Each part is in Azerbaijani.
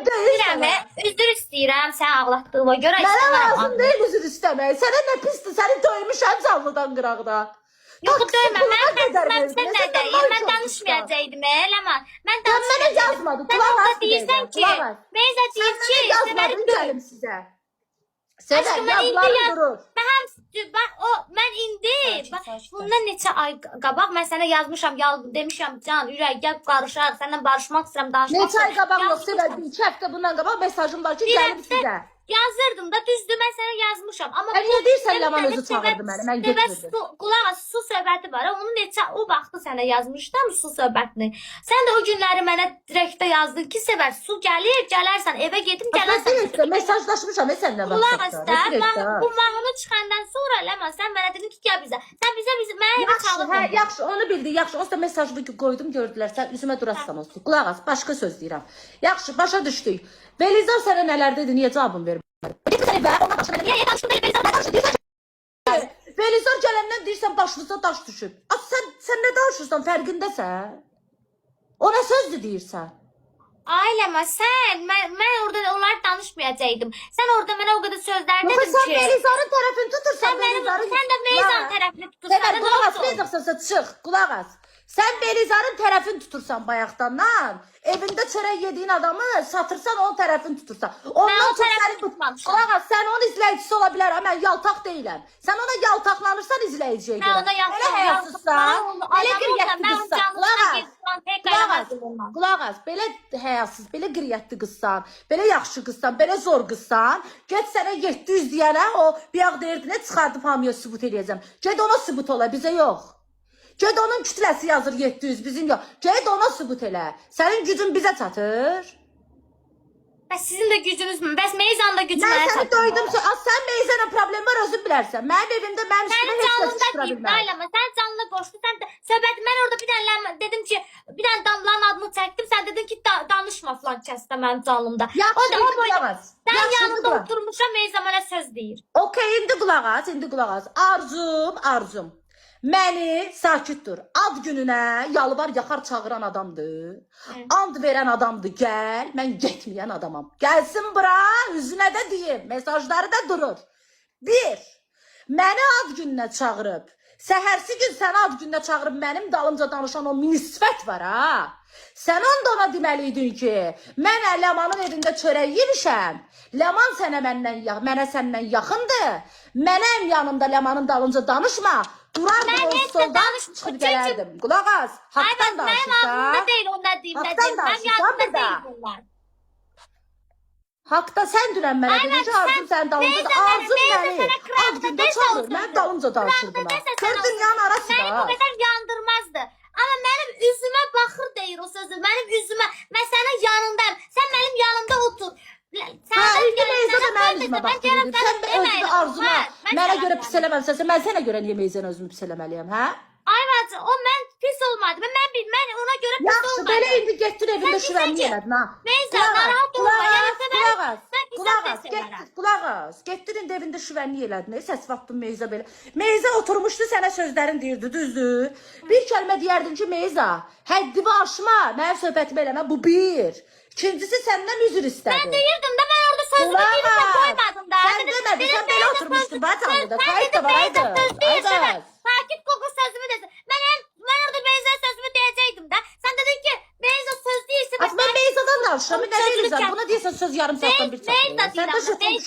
deyil Deyirəm, sənə. üzr istəyirəm sən ağlatdığıma görə. Mənə istəmirəm lazım ağlamaq. deyil üzr istəmək. Sənə nə pisdir, səni döymüşəm canlıdan qıraqda. Yox, Taksi döymə, puluna mən qədər xəstələmsən verdin. nə Sən deyim, mal mən çox danışmayacaqdım, eləmə. Mən Sən mənə danışmayacaqdım. yazmadın, Sən qulaq orada as deyirsən ki, qulaq as. Beyza Sən deyir ki, mənə Sevəri yazmadın döy. gəlim sizə. Sevər, Aşkım, mən indi yazılarım durur. mən indi, Sakin. bundan neçə ay qabaq mən sənə yazmışam, demişəm, can, ürək, gəl qarışaq, səndən barışmaq istəyirəm, danışmaq Neçə ay qabaq yox, Yazmışam. Sevər, 2 həftə bundan qabaq mesajım var ki, Bir gəlib həftə sizə. Yazırdım da, düzdür, mən sənə yazmışam. Amma Niyə deyirsən Sevər Ləman özü çağırdı məni, mən getmirdim. Qulaq as, su söhbəti var. Onu neçə o vaxtı sənə yazmışdım su söhbətini. Sən də o günləri mənə direktdə yazdın ki, Sevər, su gəlir, gələrsən, evə gedim, gələrsən. Direktdə mesajlaşmışam səninlə Qulaq as da, WhatsAppda. bu mahnı çıxandan sonra Ləman, sən mənə dedin ki, gəl bizə. Sən mənə evə çağırdın. Hə, yaxşı, onu bildi, yaxşı. Onsuz da mesajımı qoydum, gördülər. Sən üzümə durassan olsun. Qulaq as, başqa söz deyirəm. Yaxşı, başa düşdük. Belizar sənə nələr dedi, niyə cavabını vermədin? Niyə danışdın, Belizar? Belizar gələndən deyirsən başınıza daş düşüb. Sən nə danışırsan, fərqindəsən? O nə sözdür deyirsən? Ailəmə, mən orada onları danışmayacaqdım. Sən orada mənə o qədər sözlər Yox, dedin sən ki. Belizarın tərəfini tutursan, Sən də Beyzanın tərəfini tutursan. Səbər, qulaq as, Beyzaqsansa çıx, qulaq as. Sən Belizarın tərəfini tutursan bayaqdandan, evində çörək yediyin adamı satırsan, onun tərəfini tutursan. Ondan çox səni tutmamışam. Qulaq as, sən onun izləyicisi ola bilər, amma mən yaltaq deyiləm. Sən ona yaltaqlanırsan izləyiciyə görə. Mən ona Elə həyasızsan, elə qiriyyətli qızsan. Qulaq as, belə həyasız, belə qiriyyətli qızsan, belə yaxşı qızsan, belə zor qızsan. Get sənə 700 deyənə, o bir yağ deyirdinə çıxardıb hamıya sübut eləyəcəm. Get ona sübut ola, bizə yox. Ged onun kütləsi yazır 700, bizim yox. Ged ona sübut elə. Sənin gücün bizə çatır. Bəs sizin də gücünüz mü? Bəs Meyzanın da gücü mənə Mən səni çatır. doydum. Sən Beyzənə problem var, özün bilərsən. Mənim evimdə mənim üstümə heç kəs çıxıra bilməz. Ailəm, sən canlı qoşdun. Sən də söhbət mən orada bir dənə dedim ki, bir dənə damlanın adını çəkdim. Sən dedin ki, danışma falan kəsdə mənim canlımda. Yaxşı, indi qulaq as. Sən yanında oturmuşam, Meyza mənə söz deyir. Okey, indi qulaq as, indi qulaq as. Arzum. Məni sakit dur. Ad gününə yalvar yaxar çağıran adamdır. And verən adamdır, gəl. Mən getməyən adamam. Gəlsin bura, üzünə də deyim. Mesajları da durur. 1. Məni ad gününə çağırıb. Səhərsi gün səni ad gününə çağırıb mənim dalımca danışan o minisifət var ha. Sən ona deməliydin ki, mən Ləmanın evində çörək yemişəm. Ləman mənə səndən yaxındır. Mənəm yanımda Ləmanın dalınca danışma. Durardım o soldan çıxıb gələrdim. Qulaq az. Haqdan danışırsan. Mənim ağzımda deyil o nə deyim, nə deyim. Mənim yanımda deyil bunlar. Haqda sən dünən mənə dedin ki, Arzum sənin dalınca da. Arzum məni ad gündə çağırır, mənim dalınca danışır buna. Gör dünyanın arası da. Məni o qədər yandırmazdı. Amma mənim üzümə baxır deyir o sözü. Mənim üzümə, mən sənin yanındayım. Sən mənim yanımda otur. Hə, indi Meyza da mənim üzümə baxır. Sən özünü Arzuma mənə görə pis eləməmsənsə, mən sənə görə niyə Meyzəni özümü pis eləməliyəm, hə? Ay bacı, o mən pis olmadı. Mən ona görə pis olmadım. Yaxşı, belə indi getdin evində şüvənli elədin, ha? Meyza, narahat olma. Qulaq as. Getdin indi evində şüvənli elədin. Səs vaxtın Meyza belə. Meyza oturmuşdu, sənə sözlərin deyirdi, düzdür? Bir kəlmə deyərdin ki, Meyza, həddimi aşma, mənim söhbətimi eləmə, bu bir. İkincisi səndən üzr istədi. Mən deyirdim də, mən orada sözümü deyirdim, qoymadım da. Sən demədin, sən belə oturmuşdun, bacanlıda. Kayıt da var, aydır. Sakit qoqu sözümü desin. Mən orada Beyza sözümü deyəcəkdim də. Sən dedin ki, Beyza söz deyirsin. Mən Beyzadan danışıram, nə deyirsən? Buna deyirsən söz yarım saatdan bir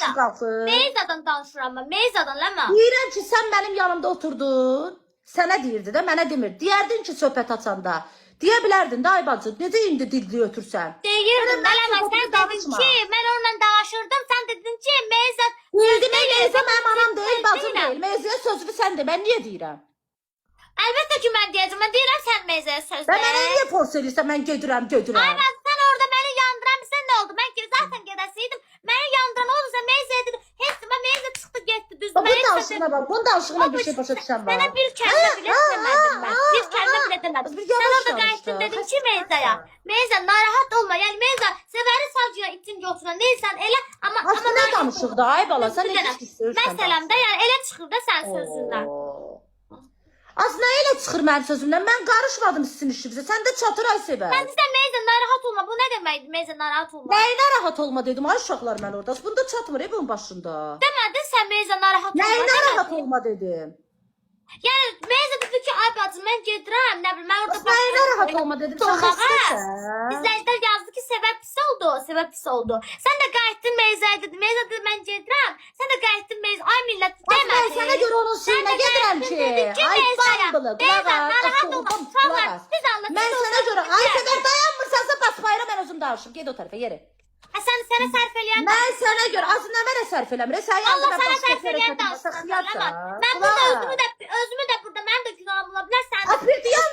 çatır. Beyzadan danışıram mən, Beyzadan ləmə. Deyirəm ki, sən mənim yanımda oturdun. Sənə deyirdi də, mənə demir. Deyərdin ki, söhbət açanda. Deyə bilərdin də, ay bacı, necə indi dilli ötürsən? Deyirdim, ələmə, sən dedin ki, mən onunla danışırdım, sən dedin ki, Meyza... Deyirdi, Meyza mənim anam deyil, bacım deyil. Meyzaya sözünü sən de, mən niyə deyirəm? Əlbəttə ki, mən deyəcəm, mən deyirəm sən Meyzaya söz de. Və mənə niyə force edirsən, mən gedirəm. Ay bacı, sən orada məni yandıramısan, nə oldu? Mən zaten gedəsiydim, məni yandıran olursa Meyzaya dedim, heç mən Meyza çıxdı, getdi, düzdür. Bunun danışığına bak, bunun danışığına bir şey başa düşən var. Sənə bir kəlmə bilə demədim mən, bir kəlmə bilə demədim. Sən orada qayıtdın, dedin ki, Meyzaya, Meyza, narahat olma, yəni Meyza, Sevəri savcıya itin yoxsuna, neysən elə, amma... Aslında nə danışıq da, ay bala, sən nə istəyirsən? Məsələn də, yəni elə çıxır da sən sözündən. Az nə elə çıxır mənim sözümdən? Mən qarışmadım sizin işinizə. Sən də çatır ay Sevər. Sən sən Meyza narahat olma. Bu nə deməkdir? Meyza narahat olma. Nəyinə rahat olma dedim ay uşaqlar mən orada. Bunda çatmır bunun başında. Demədin sən Meyza narahat olma. Nəyinə rahat olma dedim. Yəni Meyza dedi ki, ay bacım mən gedirəm, nə bilim, mən orada Nəyinə rahat olma dedim. Sən xəstəsən. İzləyicilər yazdı ki, səbəb pis oldu, səbəb pis oldu. Sən də qayıtdın Meyza'ya dedin. Meyza dedi mən gedirəm. Sən də qayıtdın Meyza. Ay millət demədin. Mən sənə görə onun suyuna gedirəm ki. Ay bambılı, qulaq as. Mən sənə görə, ay Sevər dayanmırsansa basbayıra mən özüm danışım. Get o tərəfə, yeri. Sən sənə sərf eləyən Mən sənə görə, az nə mənə sərf eləmir. Sən Allah yanında sənə başqa sərf eləyən tərəfə danışırsan. Mən burada özümü də burada mənim də günahım ola bilər. Sən Apır deyən